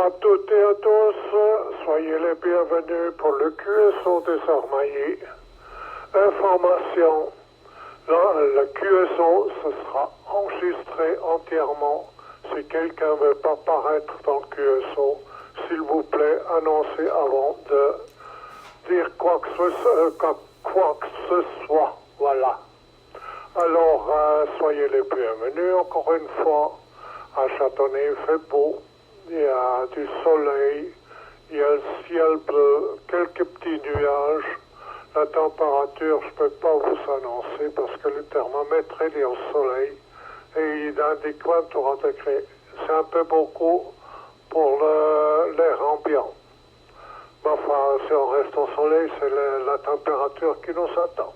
à toutes et à tous, soyez les bienvenus pour le QSO des Armaillés. Information, le QSO, ce sera enregistré entièrement. Si quelqu'un ne veut pas paraître dans le QSO, s'il vous plaît, annoncez avant de dire quoi que ce soit. Voilà. Alors, soyez les bienvenus encore une fois. À Châtenay, il fait beau. Il y a du soleil, il y a le ciel bleu, quelques petits nuages. La température, je ne peux pas vous annoncer parce que le thermomètre il est au soleil et il indique 23 degrés. C'est un peu beaucoup pour l'air ambiant. Mais enfin, si on reste au soleil, c'est la température qui nous attend.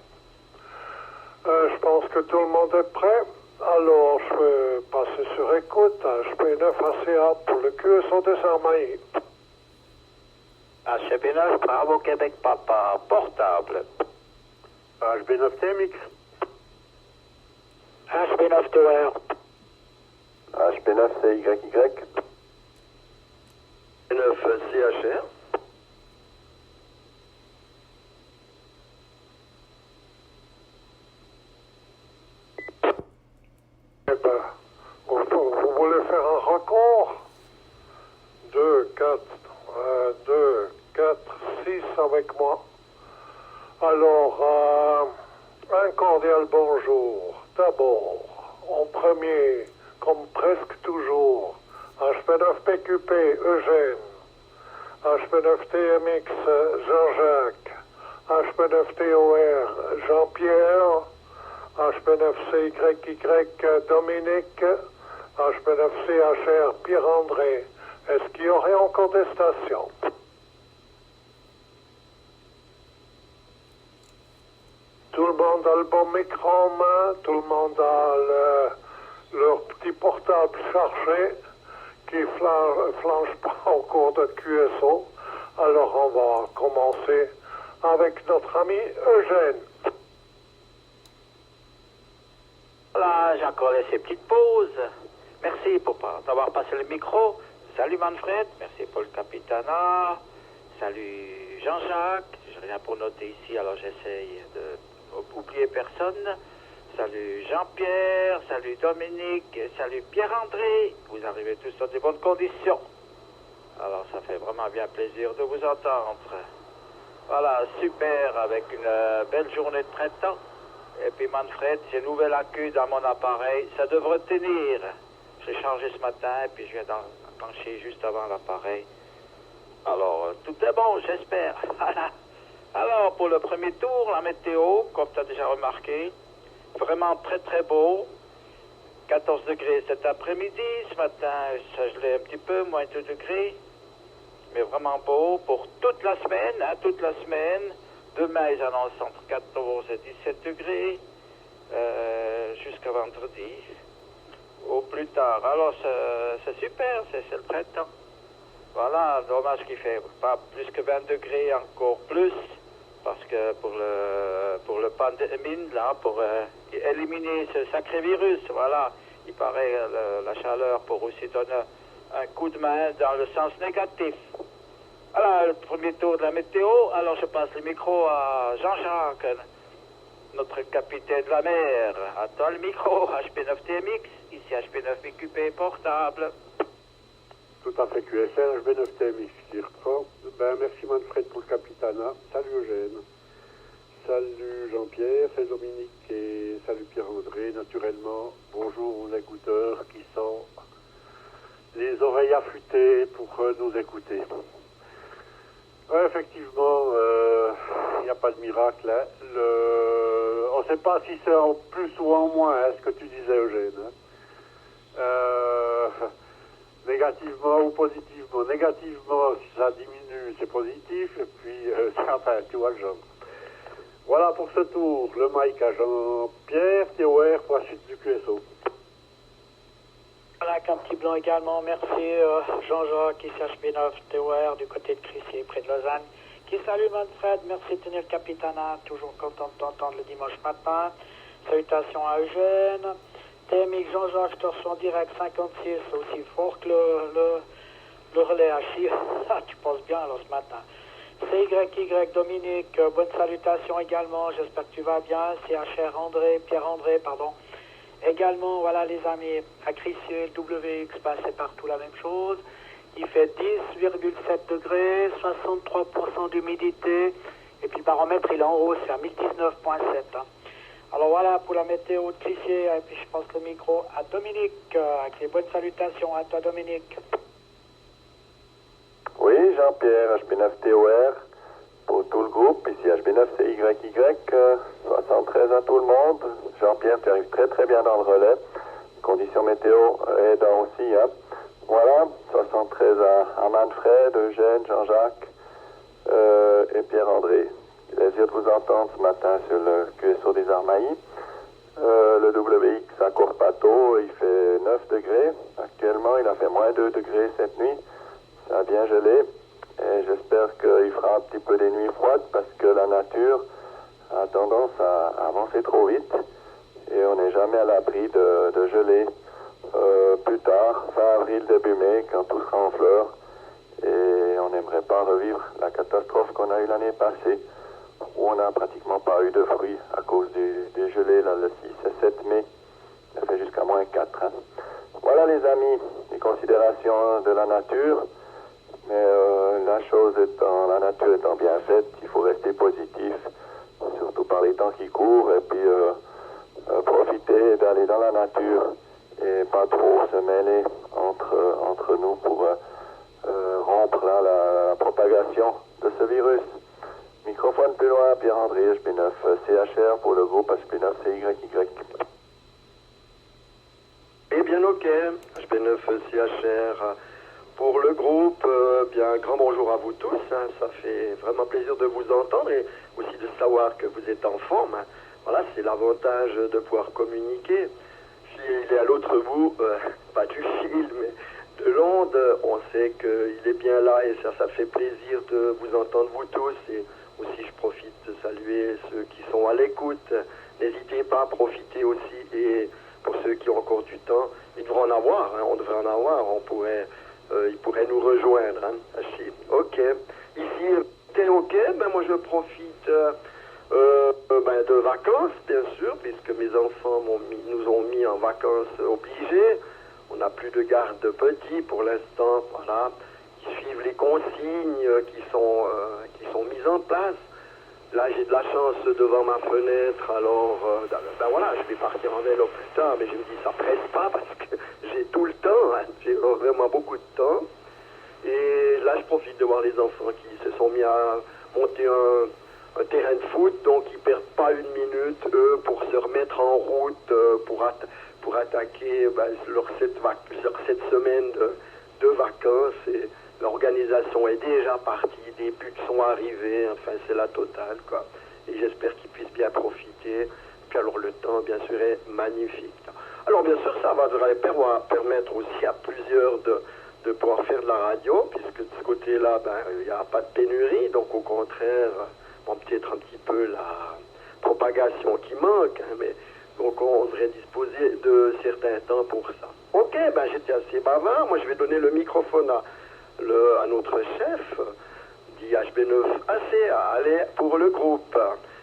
Je pense que tout le monde est prêt. Alors, je vais passer sur écoute. HB9 ACA pour le QSO des Armaillés. HB9, Bravo Québec Papa, portable. HB9 TMX. HB9 TOR. HB9 CYY. HB9 CHR. Eh ben, vous voulez faire un record 2, 4, 6 avec moi. Alors, un cordial bonjour. D'abord, en premier, comme presque toujours, HB9 PQP Eugène, HB9 TMX Jean-Jacques, HB9 TOR Jean-Pierre, HB9 CYY Dominique, HB9 CHR Pierre-André. Est-ce qu'il y aurait encore des stations? Tout le monde a le bon micro en main, tout le monde a leur petit portable chargé qui flanche pas au cours de QSO. Alors on va commencer avec notre ami Eugène. Voilà, j'ai encore laissé petite pause. Merci pour d'avoir passé le micro. Salut Manfred, merci pour le capitanat. Salut Jean-Jacques, j'ai rien pour noter ici, alors j'essaye de n'oublier personne. Salut Jean-Pierre, salut Dominique, salut Pierre-André. Vous arrivez tous dans de bonnes conditions. Alors ça fait vraiment bien plaisir de vous entendre. Voilà, super, avec une belle journée de printemps. Et puis Manfred, j'ai une nouvelle accu dans mon appareil, ça devrait tenir. J'ai changé ce matin et puis je viens d'enclencher juste avant l'appareil. Alors, tout est bon, j'espère. Alors, pour le premier tour, la météo, comme tu as déjà remarqué, vraiment très très beau. 14 degrés cet après-midi, ce matin, ça gelait un petit peu, moins 2 degrés. Mais vraiment beau pour toute la semaine, toute la semaine. Demain, ils annoncent entre 14 et 17 degrés jusqu'à vendredi. Au plus tard. Alors, c'est super, c'est le printemps. Voilà, dommage qu'il fait pas plus que 20 degrés, encore plus, parce que pour le pandémie, là, pour éliminer ce sacré virus, voilà, il paraît la chaleur pour aussi donner un coup de main dans le sens négatif. Voilà, le premier tour de la météo. Alors, je passe le micro à Jean-Jacques, notre capitaine de la mer. À toi le micro, HB9 TMX, ici HB9 PQP portable. Tout à fait QSL, HB9 TMX qui reprend. Ben, merci Manfred pour le capitanat. Salut Eugène. Salut Jean-Pierre, c'est Dominique et salut Pierre-André, naturellement. Bonjour les écouteurs qui sont les oreilles affûtées pour nous écouter. Ouais, effectivement, il n'y a pas de miracle. Hein. On ne sait pas si c'est en plus ou en moins, ce que tu disais, Eugène. Négativement ou positivement. Négativement, si ça diminue, c'est positif. Et puis, enfin, tu vois le genre. Voilà pour ce tour. Le mic à Jean-Pierre, TOR pour la suite du QSO. Voilà, un petit blanc également. Merci Jean-Jacques, ici HB9 TOR du côté de Crissier, près de Lausanne. Qui salue Manfred, merci de tenir le capitanat. Toujours content de t'entendre le dimanche matin. Salutations à Eugène. TMX Jean-Jacques, je te reçois en direct 56, c'est aussi fort que le relais Achille. Tu penses bien alors ce matin. CYY Dominique, bonne salutation également, j'espère que tu vas bien. CHR André, Pierre-André, pardon. Également, voilà les amis, à Crissier, WX, c'est partout la même chose. Il fait 10,7 degrés, 63% d'humidité, et puis le baromètre il est en haut, c'est à 1019,7. Hein. Alors voilà pour la météo de Crissier, et puis je passe le micro à Dominique, avec les bonnes salutations à toi Dominique. Oui, Jean-Pierre, HB9TOR, pour tout le groupe, ici HB9CYY, 73 à tout le monde. Jean-Pierre, tu arrives très très bien dans le relais. Conditions météo aidant aussi, hein. Voilà, 73 à Manfred, Eugène, Jean-Jacques et Pierre-André. Plaisir de vous entendre ce matin sur le QSO des Armailles. Le WX à Courpato, il fait 9 degrés. Actuellement, il a fait moins 2 degrés cette nuit. Ça a bien gelé. Et j'espère qu'il fera un petit peu des nuits froides parce que la nature a tendance à avancer trop vite. Et on n'est jamais à l'abri de geler plus tard, fin avril, début mai, quand tout sera en fleurs. Et on n'aimerait pas revivre la catastrophe qu'on a eue l'année passée, où on n'a pratiquement pas eu de fruits à cause des gelées, là, le 6 et 7 mai. Ça fait jusqu'à moins 4. Hein. Voilà les amis, les considérations de la nature. Mais la nature étant bien faite, il faut rester positif, surtout par les temps qui courent, et puis profiter d'aller dans la nature et pas trop se mêler entre nous pour rompre là, la propagation de ce virus. Microphone plus loin, Pierre-André, HB9 CHR pour le groupe HB9 CYY. Eh bien ok, HB9 CHR pour le groupe, bien grand bonjour à vous tous, hein. Ça fait vraiment plaisir de vous entendre et aussi de savoir que vous êtes en forme. Hein. Voilà, c'est l'avantage de pouvoir communiquer. S'il est à l'autre bout, pas du fil, mais de l'onde, on sait qu'il est bien là et ça fait plaisir de vous entendre vous tous. Et aussi, je profite de saluer ceux qui sont à l'écoute. N'hésitez pas à profiter aussi et pour ceux qui ont encore du temps, ils devraient en avoir, hein. On devrait en avoir, ils pourraient nous rejoindre. Hein. Achille. Ok. Ici, t'es ok, ben moi je profite de vacances, bien sûr, puisque mes enfants nous ont mis en vacances obligées. On n'a plus de garde de petits pour l'instant, voilà, qui suivent les consignes qui sont mises en place. Là, j'ai de la chance devant ma fenêtre, alors, voilà, je vais partir en vélo plus tard, mais je me dis, ça presse pas parce que j'ai tout le temps, hein, j'ai vraiment beaucoup de temps. Et là, je profite de voir les enfants qui se sont mis à monter un terrain de foot, donc ils perdent pas une minute, eux, pour se remettre en route, pour attaquer leur 7 semaines de vacances. Et l'organisation est déjà partie, des buts sont arrivés, enfin c'est la totale, quoi. Et j'espère qu'ils puissent bien profiter. Puis alors le temps, bien sûr, est magnifique. Alors bien sûr, ça va permettre aussi à plusieurs de pouvoir faire de la radio, puisque de ce côté-là, il n'y a pas de pénurie, donc au contraire, peut-être un petit peu la propagation qui manque, hein, mais donc on devrait disposer de certains temps pour ça. Ok, j'étais assez bavard, moi je vais donner le microphone à notre chef, dit HB9ACA, allez, pour le groupe.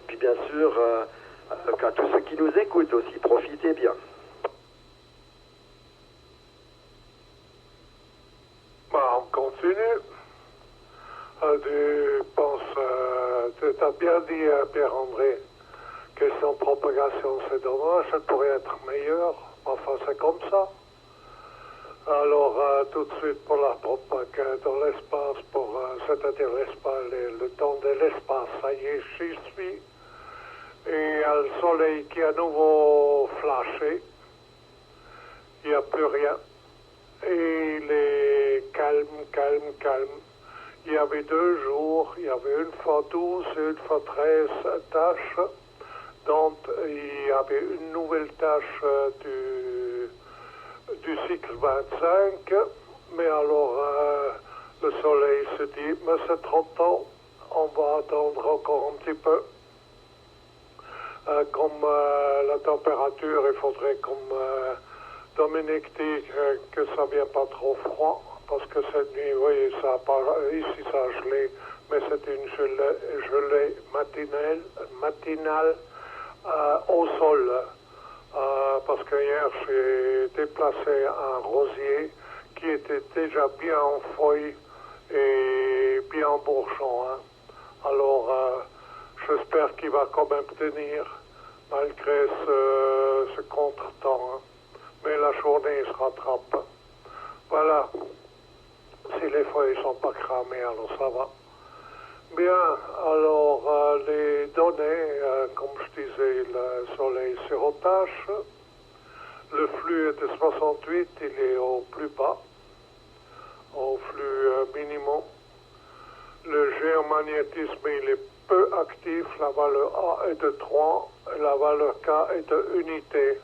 Puis bien sûr, qu'à tous ceux qui nous écoutent aussi, profitez bien. On continue. Tu as bien dit, Pierre-André, question de propagation, c'est dommage, ça pourrait être meilleur. Enfin, c'est comme ça. Alors, tout de suite pour la propagation dans l'espace, c'est-à-dire l'espace, le temps de l'espace, ça y est, j'y suis. Et il y a le soleil qui est à nouveau flashé. Il n'y a plus rien. Et il est calme. Il y avait 2 jours, il y avait une fois 12 et une fois 13 tâches. Donc, il y avait une nouvelle tâche du cycle 25. Mais alors, le soleil se dit, mais c'est trop tôt, on va attendre encore un petit peu. Comme la température, il faudrait, comme Dominique dit, que ça ne vient pas trop froid, parce que cette nuit, oui, ça a pas, ici ça a gelé, mais c'était une gelée matinale au sol. Parce que hier, j'ai déplacé un rosier qui était déjà bien en feuilles et bien en bourgeon. Hein. Alors, j'espère qu'il va quand même tenir malgré ce contretemps. Hein. Mais la journée se rattrape. Voilà. Si les feuilles ne sont pas cramées, alors ça va. Bien, alors les données, comme je disais, le soleil sirotage. Le flux est de 68, il est au plus bas, au flux minimum. Le géomagnétisme, il est peu actif, la valeur A est de 3, et la valeur K est de unité.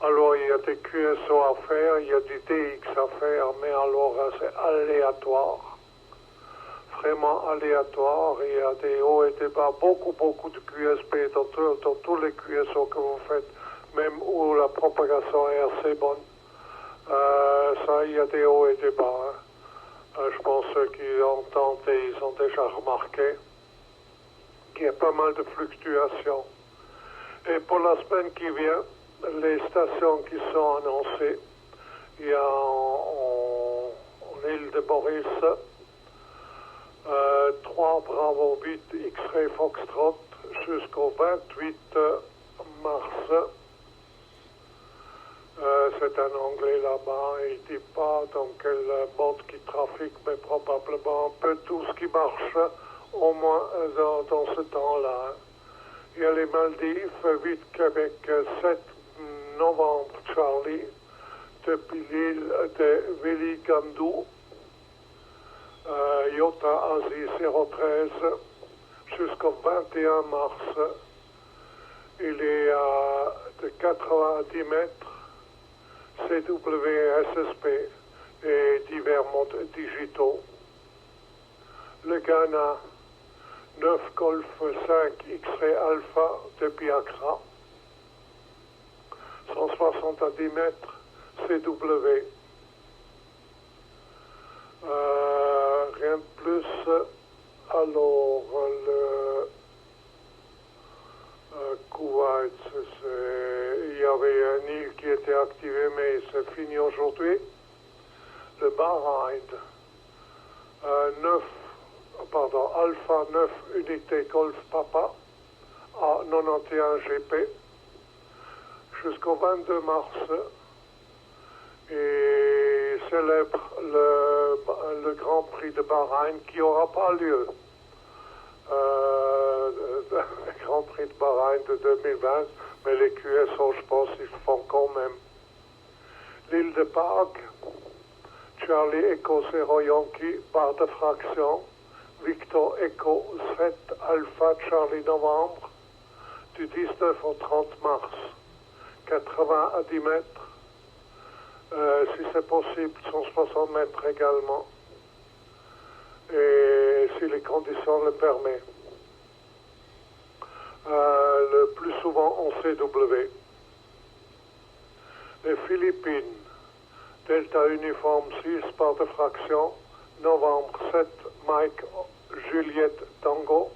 Alors il y a des QSO à faire, il y a du DX à faire, mais alors c'est aléatoire. Vraiment aléatoire, il y a des hauts et des bas, beaucoup de QSP dans tous les QSO que vous faites, même où la propagation est assez bonne. Ça, il y a des hauts et des bas. Hein. Je pense que ceux qui ont tenté, ils ont déjà remarqué qu'il y a pas mal de fluctuations. Et pour la semaine qui vient, les stations qui sont annoncées, il y a en île de Maurice 3 Bravo 8 X-Ray Foxtrot jusqu'au 28 mars. C'est un anglais là-bas, il ne dit pas dans quel mode qui trafique, mais probablement un peu tout ce qui marche, au moins dans ce temps-là. Il y a les Maldives, 8 Québec, 7 novembre Charlie, depuis l'île de Veligandu, Iota Asie 013, jusqu'au 21 mars. Il est de 90 mètres. CWSSP et divers mondes digitaux. Le Ghana, 9 Golf 5 X-Ray Alpha depuis Accra. 170 mètres CW. Rien de plus. Alors, le Kuwait, il y avait un île qui était activé, mais c'est fini aujourd'hui. Le Bahreïn, Alpha 9 unité Golf Papa à 91 GP jusqu'au 22 mars et célèbre le Grand Prix de Bahreïn qui n'aura pas lieu. Le Grand Prix de Bahreïn de 2020, mais les QSO, je pense, ils font quand même. L'île de Pâques, Charlie Echo 0 Yankee, barre de fraction, Victor Echo 7 Alpha Charlie Novembre, du 19 au 30 mars, 80 à 10 mètres, si c'est possible, 160 mètres également, et si les conditions le permettent. Le plus souvent en CW. Les Philippines, Delta Uniforme 6 par de fraction, novembre 7 Mike Juliette Tango,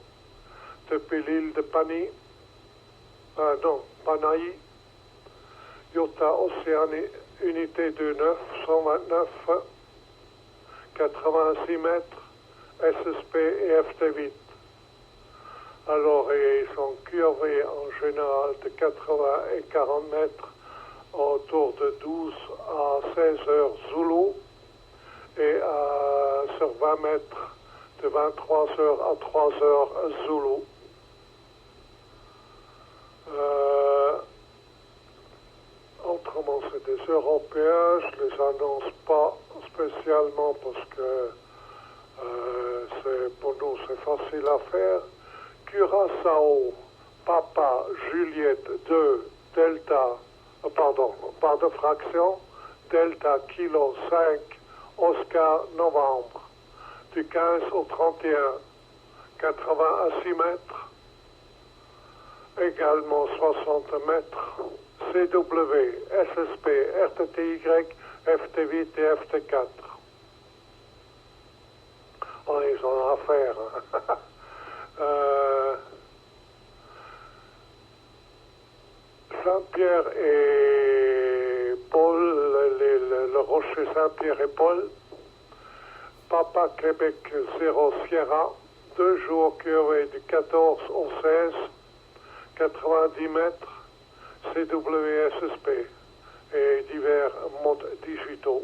depuis l'île de Panaï, Iota Océanie, unité 29, 129, 86 mètres, SSP et FT8. Alors, ils sont curvés en général de 80 et 40 mètres autour de 12 à 16 heures Zulu et sur 20 mètres de 23 heures à 3 heures Zulu. Autrement, c'est des Européens, je ne les annonce pas spécialement parce que pour nous c'est facile à faire. Curaçao, Papa, Juliette 2, Delta, par de fraction, Delta, Kilo 5, Oscar, Novembre, du 15 au 31, 80 à 6 mètres, également 60 mètres, CW, SSP, RTTY, FT8 et FT4. Oh, ils ont affaire. Hein. Saint-Pierre et Paul, le Rocher Saint-Pierre et Paul, Papa Québec 0 Sierra, 2 jours QV du 14 au 16, 90 mètres, CWSSP et divers modes digitaux.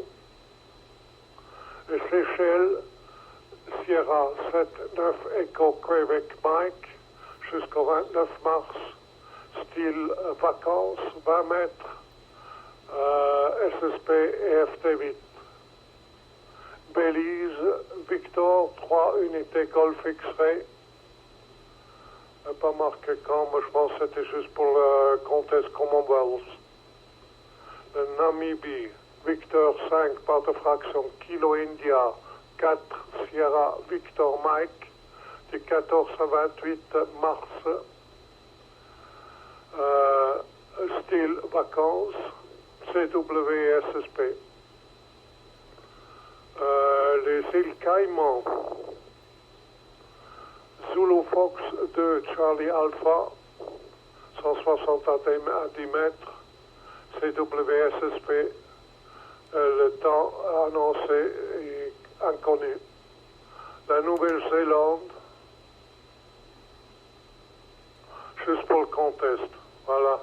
Les Seychelles, Sierra 7-9 Echo Québec Mike jusqu'au 29 mars, style vacances, 20 mètres, SSP et FT8. Belize, Victor, 3 unités Golf X-Ray. Pas marqué quand, mais je pense que c'était juste pour le contest Commonwealth. Le Namibie, Victor 5, part de fraction, Kilo India, 4 Sierra Victor Mike, du 14 à 28 mars. Style vacances, CWSSP. Les îles Caïmans, Zulu Fox 2 Charlie Alpha, 160 à 10 mètres, CWSSP. Le temps annoncé est inconnu. La Nouvelle-Zélande, juste pour le contest. Voilà.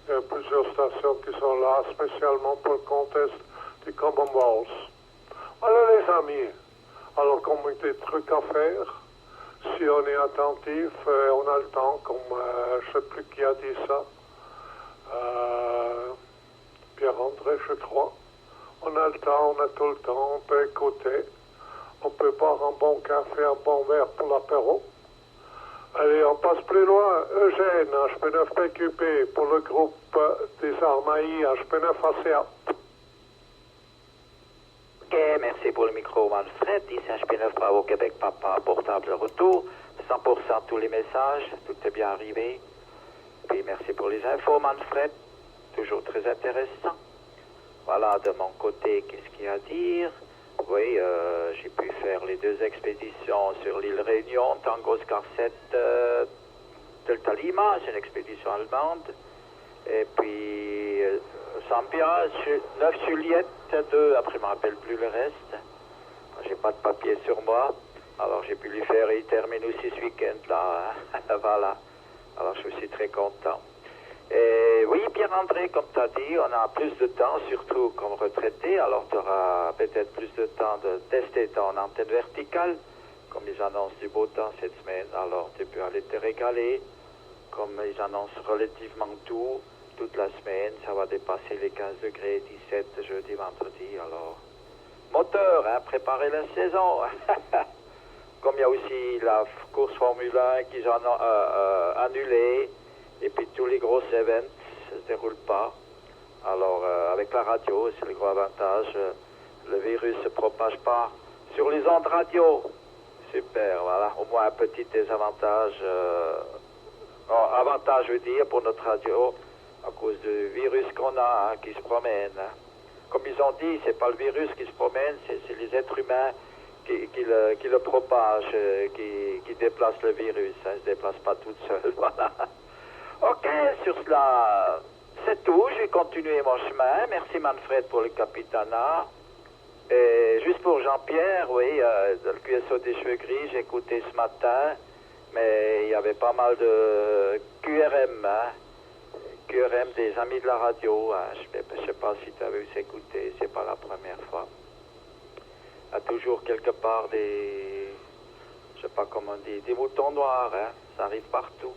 Il y a plusieurs stations qui sont là, spécialement pour le contest du Commonwealth. Voilà les amis. Alors comme il y a des trucs à faire, si on est attentif, on a le temps, comme je ne sais plus qui a dit ça. Pierre-André, je crois. On a le temps, on a tout le temps, on peut écouter. On peut boire un bon café, un bon verre pour l'apéro. Allez, on passe plus loin. Eugène, HP9PQP, pour le groupe des Armailles, HP9ACA. Ok, merci pour le micro, Manfred. Ici HP9 Bravo Québec Papa, portable de retour. 100% tous les messages, tout est bien arrivé. Puis merci pour les infos, Manfred. Toujours très intéressant. Voilà, de mon côté, qu'est-ce qu'il y a à dire? Oui, j'ai pu faire les 2 expéditions sur l'île Réunion, Tango Oscar 7, Delta Lima, c'est une expédition allemande. Et puis, Zambia, 9 Juliette 2, après je ne me rappelle plus le reste. J'ai pas de papier sur moi, alors j'ai pu lui faire, il termine aussi ce week-end là. Voilà, alors je suis très content. Et oui, Pierre-André, comme tu as dit, on a plus de temps, surtout comme retraité, alors tu auras peut-être plus de temps de tester ton antenne verticale, comme ils annoncent du beau temps cette semaine, alors tu peux aller te régaler, comme ils annoncent relativement tout, toute la semaine, ça va dépasser les 15 degrés, 17 jeudi, vendredi, alors moteur, hein, préparez la saison. Comme il y a aussi la course Formule 1 qu'ils ont annulée, et puis tous les gros events ne se déroulent pas. Alors avec la radio, c'est le gros avantage. Le virus ne se propage pas sur les ondes radio. Super, voilà. Au moins un petit désavantage. Avantage, je veux dire, pour notre radio, à cause du virus qu'on a, hein, qui se promène. Comme ils ont dit, c'est pas le virus qui se promène, c'est les êtres humains qui le propagent, qui déplacent le virus. Hein, ne se déplace pas tout seul, voilà. Ok, sur cela, c'est tout. Je vais continuer mon chemin. Merci Manfred pour le capitanat. Et juste pour Jean-Pierre, oui, le QSO des cheveux gris, j'ai écouté ce matin, mais il y avait pas mal de QRM, hein. QRM des amis de la radio. Hein. Je sais pas si tu avais écouté, c'est pas la première fois. Il y a toujours quelque part je sais pas comment on dit, des moutons noirs, hein. Ça arrive partout.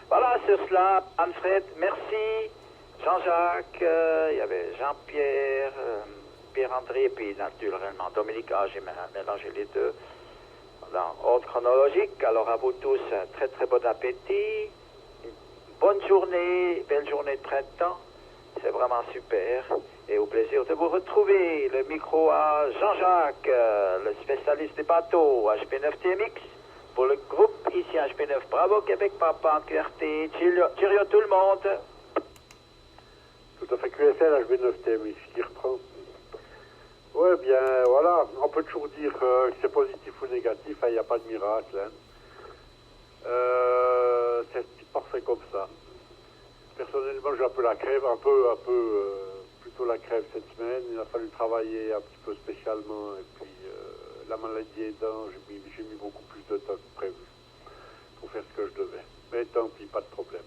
Voilà, sur cela, Manfred, merci. Jean-Jacques, il y avait Jean-Pierre, Pierre-André, et puis naturellement Dominique. J'ai mélangé les deux. Dans ordre chronologique, alors à vous tous, un très très bon appétit. Bonne journée, belle journée de printemps. C'est vraiment super. Et au plaisir de vous retrouver. Le micro à Jean-Jacques, le spécialiste des bateaux, HP9TMX. Pour le groupe, ici HP9 Bravo Québec Papa en QRT. Cheerio tout le monde. Tout à fait QSL, HB9TMX qui reprend. Ouais, bien, voilà, on peut toujours dire que c'est positif ou négatif, il n'y a pas de miracle. Hein. C'est parfait comme ça. Personnellement, j'ai un peu la crève, plutôt la crève cette semaine. Il a fallu travailler un petit peu spécialement, et puis la maladie aidant, j'ai mis beaucoup plus de temps que prévu pour faire ce que je devais. Mais tant pis, pas de problème.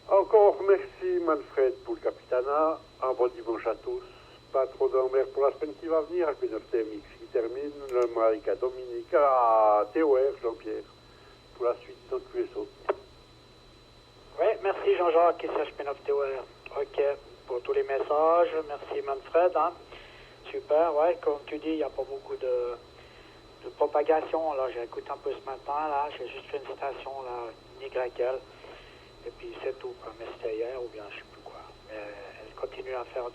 Encore merci Manfred pour le capitanat. Un bon dimanche à tous. Pas trop d'emmerde pour la semaine qui va venir avec notre TMX qui termine. Le Mike à Dominique, à TOR, Jean-Pierre, pour la suite de notre QSO. Oui, merci Jean-Jacques, SHP9 TOR. Ok, pour tous les messages. Merci Manfred. Hein. Super, ouais, comme tu dis, il n'y a pas beaucoup de propagation. Là, j'ai écouté un peu ce matin, là, j'ai juste fait une station, là, YL. Et puis c'est tout, quoi. Mais c'était hier ou bien je sais plus quoi. Mais elle continue à faire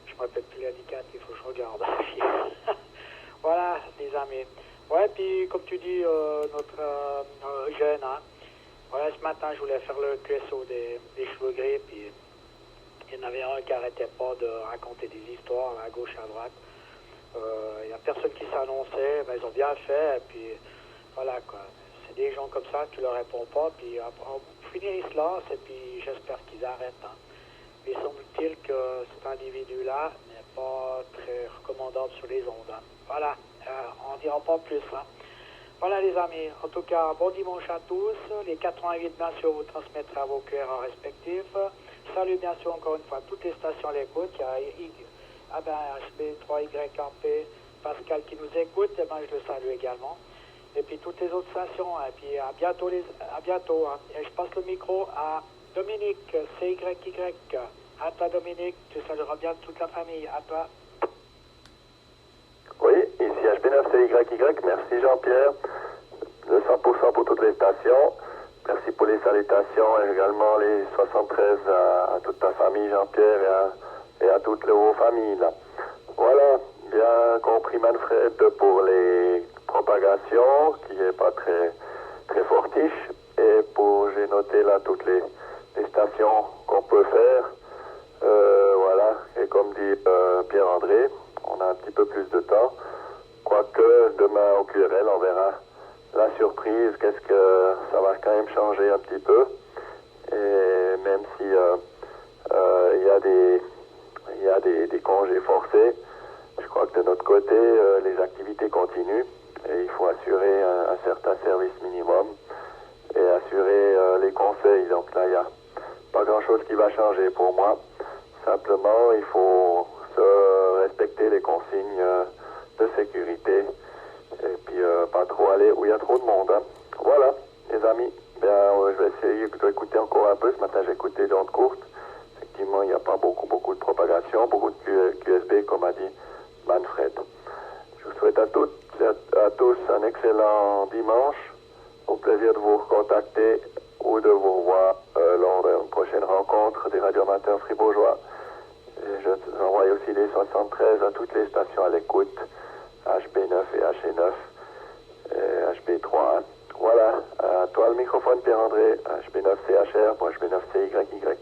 je me rappelle plus l'indicatif, il faut que je regarde. Voilà, les amis. Ouais, puis comme tu dis, notre jeune, hein. Voilà, ce matin, je voulais faire le QSO des cheveux gris, puis il y en avait un qui arrêtait pas de raconter des histoires à gauche, à droite. Il n'y a personne qui s'annonçait, mais ils ont bien fait, et puis voilà, quoi. C'est des gens comme ça, tu leur réponds pas, puis on finit cela, et puis j'espère qu'ils arrêtent. Hein. Mais il semble-t-il que cet individu-là n'est pas très recommandable sur les ondes. Hein. Voilà, on ne dira pas plus. Hein. Voilà les amis, en tout cas, bon dimanche à tous. Les 88 bien sûr vous transmettrez à vos QRA respectifs. Salut bien sûr encore une fois toutes les stations à l'écoute. Il y a HB3YRP, Pascal qui nous écoute, et ben, je le salue également. Et puis toutes les autres stations, et puis à bientôt. Hein. Et je passe le micro à Dominique, CYY. À toi Dominique, tu salueras bien toute la famille. À toi. Oui, ici HB9CYY, merci Jean-Pierre, 200% pour toutes les stations. Merci pour les salutations et également les 73 à toute ta famille Jean-Pierre et à toutes vos familles. Là. Voilà, bien compris Manfred pour les propagations, qui n'est pas très, très fortiche. Et j'ai noté là toutes les stations qu'on peut faire. Voilà, et comme dit Pierre-André, on a un petit peu plus de temps. Quoique demain au QRL, on verra la surprise, qu'est-ce que ça va quand même changer un petit peu. Et même si il y a des congés forcés, je crois que de notre côté, les activités continuent et il faut assurer un certain service minimum et assurer les conseils. Donc là, il n'y a pas grand-chose qui va changer pour moi. Simplement, il faut respecter les consignes de sécurité et puis pas trop aller où il y a trop de monde. Hein. Voilà, les amis. Bien, je vais essayer d'écouter encore un peu. Ce matin, j'ai écouté d'ondes courtes. Effectivement, il n'y a pas beaucoup de propagation, beaucoup de QSB, comme a dit Manfred. Je vous souhaite à tous un excellent dimanche. Au plaisir de vous recontacter ou de vous revoir lors d'une prochaine rencontre des radioamateurs fribourgeois. Et je envoie aussi les 73 à toutes les stations à l'écoute, HB9 et HE9, et HB3. Hein. Voilà, à toi le microphone Pierre-André, HB9CHR pour HB9CYY.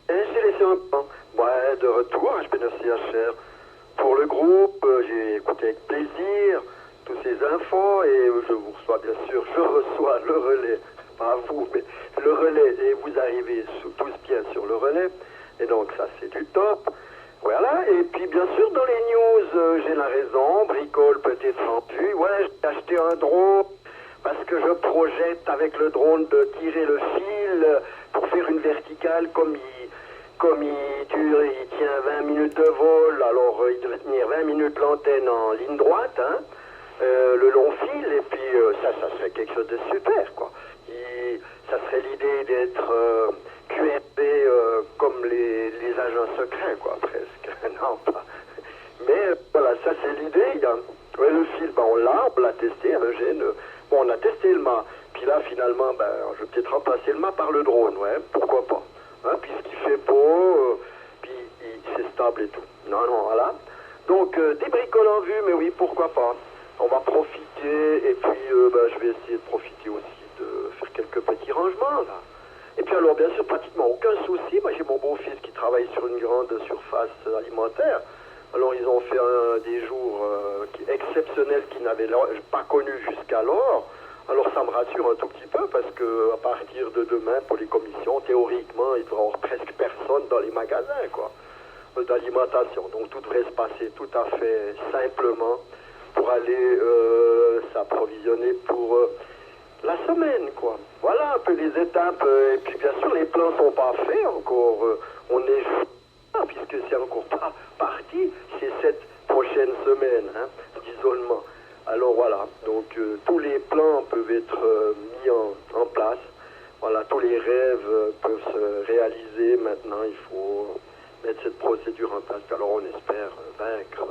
Et j'ai laissé un temps. Ouais, de retour, HB9CHR. Pour le groupe, j'ai écouté avec plaisir toutes ces infos et je vous reçois bien sûr, je reçois le relais, pas vous, mais le relais et vous arrivez tous bien sur le relais et donc ça c'est du top. Voilà, et puis bien sûr dans les news, j'ai la raison, bricole peut-être en vue, ouais j'ai acheté un drone parce que je projette avec le drone de tirer le fil pour faire une verticale comme il tient 20 minutes de vol, alors il devait tenir 20 minutes l'antenne en ligne droite, hein. Le long fil, et puis ça serait quelque chose de super, quoi. Ça serait l'idée d'être QRP comme les agents secrets, quoi, presque. Non, pas. Mais voilà, ça c'est l'idée. Ouais, le fil, on l'a testé, le gène. Bon, on a testé le mât. Puis là, finalement, je vais peut-être remplacer le mât par le drone, ouais, pourquoi pas. Hein, puisqu'il fait beau, puis c'est stable et tout. Non, voilà. Donc, des bricoles en vue, mais oui, pourquoi pas. On va profiter, et puis je vais essayer de profiter aussi de faire quelques petits rangements, là. Et puis alors, bien sûr, pratiquement aucun souci. Moi, j'ai mon beau-fils qui travaille sur une grande surface alimentaire. Alors, ils ont fait des jours exceptionnels qu'ils n'avaient pas connus jusqu'alors. Alors, ça me rassure un tout petit peu parce que à partir de demain, pour les commissions, théoriquement, il devrait y avoir presque personne dans les magasins, quoi, d'alimentation. Donc, tout devrait se passer tout à fait simplement pour aller s'approvisionner pour la semaine, quoi. Voilà un peu les étapes. Et puis, bien sûr, les plans sont pas faits encore. On est juste là, puisque c'est encore pas parti. C'est cette prochaine semaine d'isolement. Alors voilà, donc tous les plans peuvent être mis en place. Voilà, tous les rêves peuvent se réaliser. Maintenant, il faut mettre cette procédure en place. Alors on espère vaincre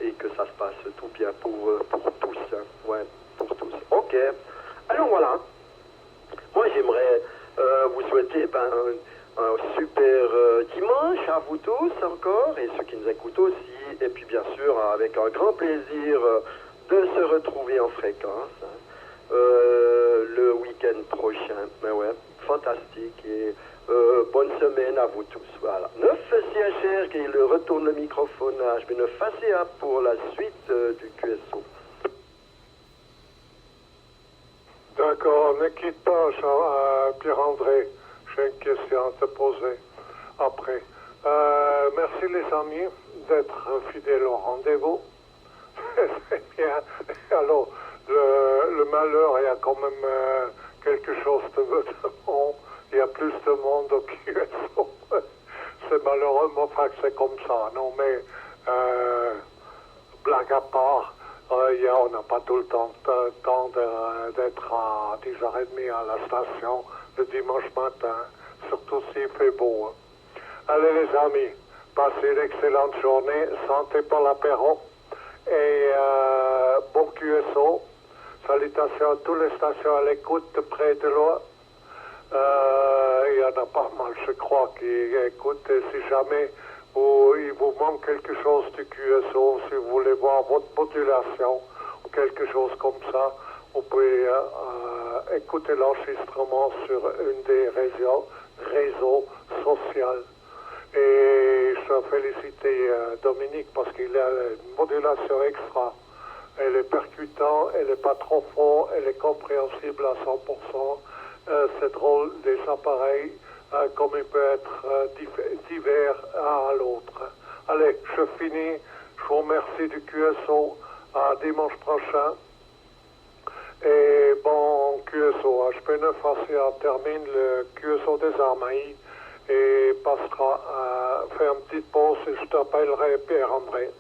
et que ça se passe tout bien pour tous. Ouais, pour tous. Ok. Alors voilà. Moi, j'aimerais vous souhaiter un super dimanche à vous tous encore et ceux qui nous écoutent aussi. Et puis bien sûr, avec un grand plaisir de se retrouver en fréquence le week-end prochain. Mais ouais, fantastique et bonne semaine à vous tous. Voilà. 9 CHR qui retourne le microphone à HB9 ACA pour la suite du QSO. D'accord, ne quitte pas, Pierre-André. J'ai une question à te poser après. Merci les amis d'être fidèles au rendez-vous. C'est bien. Alors, le malheur, il y a quand même quelque chose de bon. Il y a plus de monde au QSO. C'est malheureusement, enfin, c'est comme ça. Non, mais blague à part, on n'a pas tout le temps d'être à 10h30 à la station le dimanche matin, surtout s'il fait beau. Allez les amis, passez une excellente journée, santé pour l'apéro et bon QSO. Salutations à toutes les stations à l'écoute de près et de loin. Il y en a pas mal, je crois, qui écoutent. Et si jamais il vous manque quelque chose du QSO, si vous voulez voir votre modulation ou quelque chose comme ça, vous pouvez écouter l'enregistrement sur une des réseaux sociaux. Et je dois féliciter Dominique parce qu'il a une modulation extra. Elle est percutante, elle n'est pas trop fort, elle est compréhensible à 100%. C'est drôle des appareils, comme il peut être divers à l'autre. Allez, je finis. Je vous remercie du QSO. À dimanche prochain. Et bon, QSO, HP9 ACA termine le QSO des Armailles et passera à faire une petite pause et je t'appellerai Pierre-André.